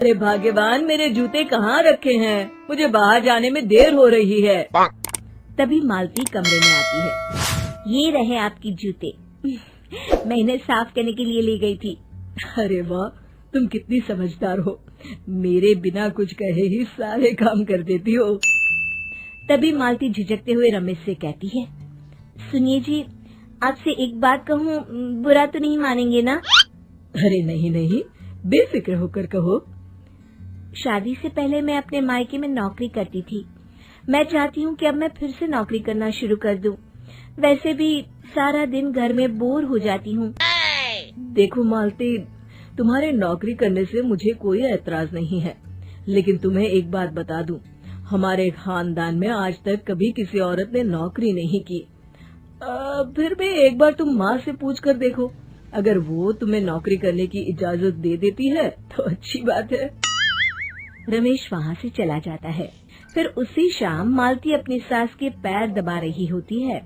अरे भाग्यवान, मेरे जूते कहाँ रखे हैं? मुझे बाहर जाने में देर हो रही है। तभी मालती कमरे में आती है। ये रहे आपकी जूते। मैं इन्हें साफ करने के लिए ले गई थी। अरे वाह, तुम कितनी समझदार हो। मेरे बिना कुछ कहे ही सारे काम कर देती हो। तभी मालती झिझकते हुए रमेश से कहती है, सुनिए जी, आपसे एक बात कहूँ, बुरा तो नहीं मानेंगे ना? अरे नहीं नहीं, बेफिक्र होकर कहो। शादी से पहले मैं अपने मायके में नौकरी करती थी। मैं चाहती हूँ कि अब मैं फिर से नौकरी करना शुरू कर दूँ। वैसे भी सारा दिन घर में बोर हो जाती हूँ। देखो मालती, तुम्हारे नौकरी करने से मुझे कोई ऐतराज नहीं है, लेकिन तुम्हें एक बात बता दूं, हमारे खानदान में आज तक कभी किसी औरत ने नौकरी नहीं की। फिर भी एक बार तुम माँ से पूछ कर देखो, अगर वो तुम्हें नौकरी करने की इजाजत दे देती है तो अच्छी बात है। रमेश वहाँ से चला जाता है। फिर उसी शाम मालती अपनी सास के पैर दबा रही होती है।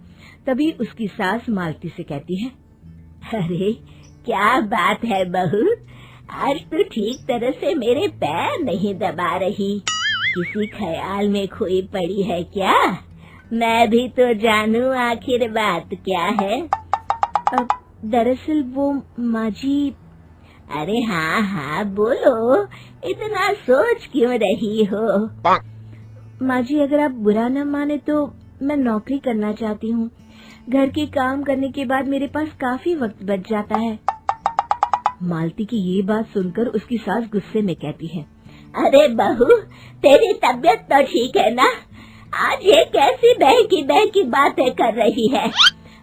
तभी उसकी सास मालती से कहती है, अरे क्या बात है बहू, आज तो ठीक तरह से मेरे पैर नहीं दबा रही। किसी ख्याल में खोई पड़ी है क्या? मैं भी तो जानूं आखिर बात क्या है। दरअसल वो माँ जी। अरे हाँ हाँ बोलो, इतना सोच क्यों रही हो? माँ जी, अगर आप बुरा न माने तो मैं नौकरी करना चाहती हूँ। घर के काम करने के बाद मेरे पास काफी वक्त बच जाता है। मालती की ये बात सुनकर उसकी सास गुस्से में कहती है, अरे बहू, तेरी तबीयत तो ठीक है ना? आज ये कैसी बहकी बातें कर रही है?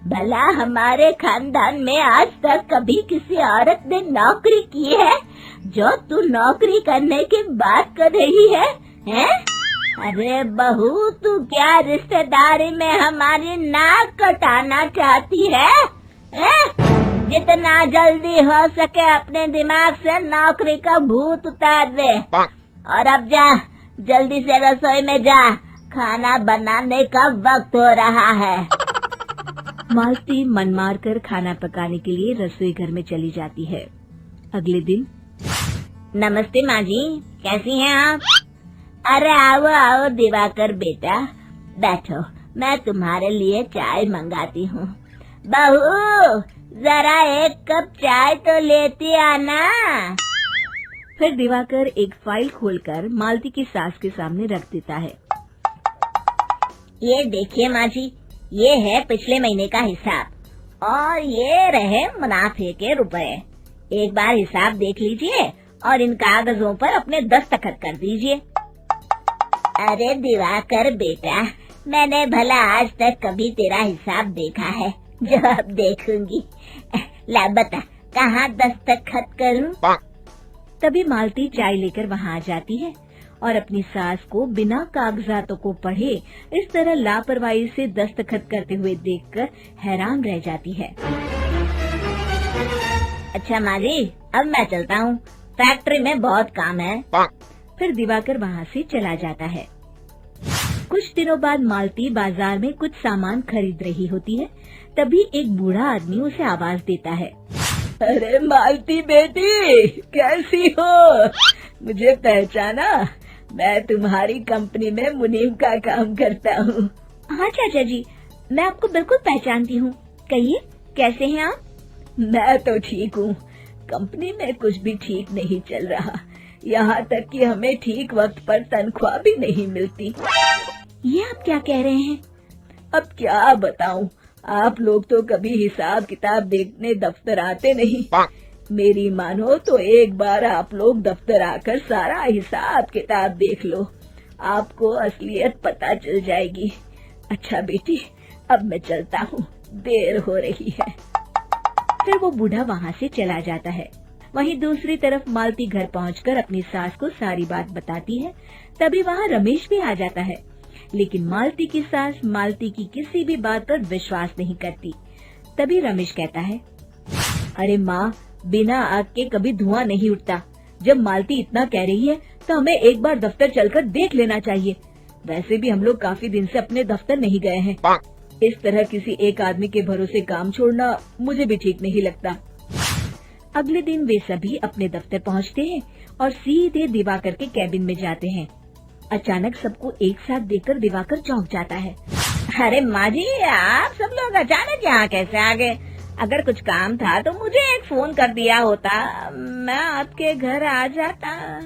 भला हमारे खानदान में आज तक कभी किसी औरत ने नौकरी की है जो तू नौकरी करने की बात कर रही है, हैं? अरे बहू, तू क्या रिश्तेदारी में हमारी नाक कटाना चाहती है? जितना जल्दी हो सके अपने दिमाग से नौकरी का भूत उतार दे, और अब जा, जल्दी से रसोई में जा, खाना बनाने का वक्त हो रहा है। मालती मन मार कर खाना पकाने के लिए रसोई घर में चली जाती है। अगले दिन, नमस्ते माँ जी, कैसी हैं आप? अरे आओ आओ दिवाकर बेटा, बैठो, मैं तुम्हारे लिए चाय मंगाती हूँ। बहू, जरा एक कप चाय तो लेती आना। फिर दिवाकर एक फाइल खोलकर मालती की सास के सामने रख देता है। ये देखिए माँ जी, ये है पिछले महीने का हिसाब और ये रहे मुनाफे के रुपए। एक बार हिसाब देख लीजिए और इन कागजों पर अपने दस्तखत कर दीजिए। अरे दिवाकर बेटा, मैंने भला आज तक कभी तेरा हिसाब देखा है जो अब देखूंगी? ला बता, कहाँ दस्तखत करूं? तभी मालती चाय लेकर वहाँ आ जाती है और अपनी सास को बिना कागजातों को पढ़े इस तरह लापरवाही से दस्तखत करते हुए देखकर हैरान रह जाती है। अच्छा माँ जी, अब मैं चलता हूँ, फैक्ट्री में बहुत काम है। फिर दिवाकर वहाँ से चला जाता है। कुछ दिनों बाद मालती बाजार में कुछ सामान खरीद रही होती है। तभी एक बूढ़ा आदमी उसे आवाज देता है, अरे मालती बेटी, कैसी हो? मुझे पहचाना? मैं तुम्हारी कंपनी में मुनीम का काम करता हूँ। हाँ चाचा जी, मैं आपको बिल्कुल पहचानती हूँ। कहिए, कैसे हैं आप? मैं तो ठीक हूँ। कंपनी में कुछ भी ठीक नहीं चल रहा, यहाँ तक कि हमें ठीक वक्त पर तनख्वाह भी नहीं मिलती। ये आप क्या कह रहे हैं? अब क्या बताऊँ, आप लोग तो कभी हिसाब किताब देखने दफ्तर आते नहीं। मेरी मानो तो एक बार आप लोग दफ्तर आकर सारा हिसाब किताब देख लो, आपको असलियत पता चल जाएगी। अच्छा बेटी, अब मैं चलता हूँ, देर हो रही है। फिर वो बूढ़ा वहाँ से चला जाता है। वहीं दूसरी तरफ मालती घर पहुंचकर अपनी सास को सारी बात बताती है। तभी वहाँ रमेश भी आ जाता है, लेकिन मालती की सास मालती की किसी भी बात पर विश्वास नहीं करती। तभी रमेश कहता है, अरे माँ, बिना आग के कभी धुआं नहीं उठता। जब मालती इतना कह रही है तो हमें एक बार दफ्तर चलकर देख लेना चाहिए। वैसे भी हम लोग काफी दिन से अपने दफ्तर नहीं गए हैं। इस तरह किसी एक आदमी के भरोसे काम छोड़ना मुझे भी ठीक नहीं लगता। अगले दिन वे सभी अपने दफ्तर पहुंचते हैं और सीधे दिवाकर के कैबिन में जाते हैं। अचानक सबको एक साथ देखकर दिवाकर चौंक जाता है। अरे माँ जी, आप सब लोग अचानक यहाँ कैसे आ गए? अगर कुछ काम था तो मुझे एक फोन कर दिया होता, मैं आपके घर आ जाता।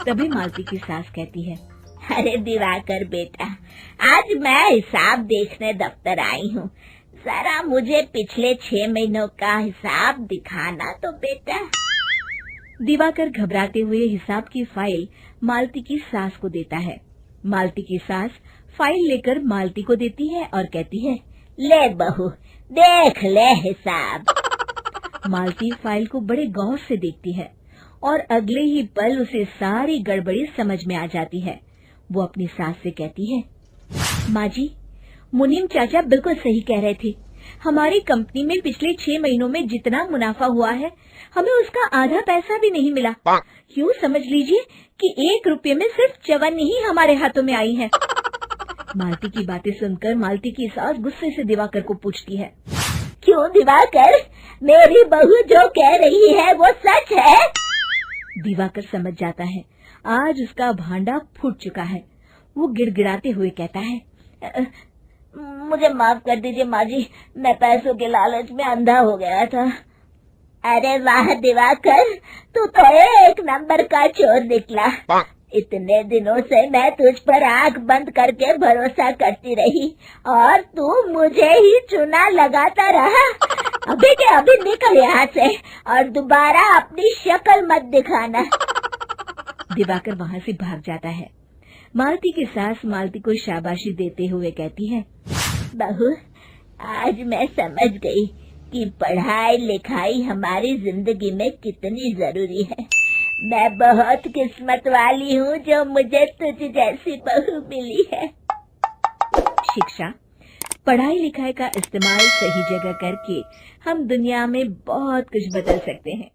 तभी मालती की सास कहती है, अरे दिवाकर बेटा, आज मैं हिसाब देखने दफ्तर आई हूँ, जरा मुझे पिछले 6 महीनों का हिसाब दिखाना तो बेटा। दिवाकर घबराते हुए हिसाब की फाइल मालती की सास को देता है। मालती की सास फाइल लेकर मालती को देती है और कहती है, ले बहू, देख ले हिसाब। मालती फाइल को बड़े गौर से देखती है और अगले ही पल उसे सारी गड़बड़ी समझ में आ जाती है। वो अपनी सास से कहती है, माँ जी, मुनीम चाचा बिल्कुल सही कह रहे थे। हमारी कंपनी में पिछले 6 महीनों में जितना मुनाफा हुआ है, हमें उसका आधा पैसा भी नहीं मिला। यूँ समझ लीजिए कि 1 रुपये में सिर्फ चवन्नी ही हमारे हाथों में आई है। मालती की बातें सुनकर मालती की सास गुस्से से दिवाकर को पूछती है, क्यों दिवाकर, मेरी बहू जो कह रही है वो सच है? दिवाकर समझ जाता है आज उसका भांडा फूट चुका है। वो गिड़गिड़ाते हुए कहता है, मुझे माफ कर दीजिए माँ जी, मैं पैसों के लालच में अंधा हो गया था। अरे वाह दिवाकर, तू तो 1 नंबर का चोर निकला। इतने दिनों से मैं तुझ पर आंख बंद करके भरोसा करती रही और तू मुझे ही चुना लगाता रहा। अभी के अभी निकल यहाँ से और दोबारा अपनी शक्ल मत दिखाना। दिवाकर वहाँ से भाग जाता है। मालती की सास मालती को शाबाशी देते हुए कहती है, बहू, आज मैं समझ गई कि पढ़ाई लिखाई हमारी जिंदगी में कितनी जरूरी है। मैं बहुत किस्मत वाली हूँ जो मुझे तुझ जैसी बहू मिली है। शिक्षा, पढ़ाई लिखाई का इस्तेमाल सही जगह करके हम दुनिया में बहुत कुछ बदल सकते हैं।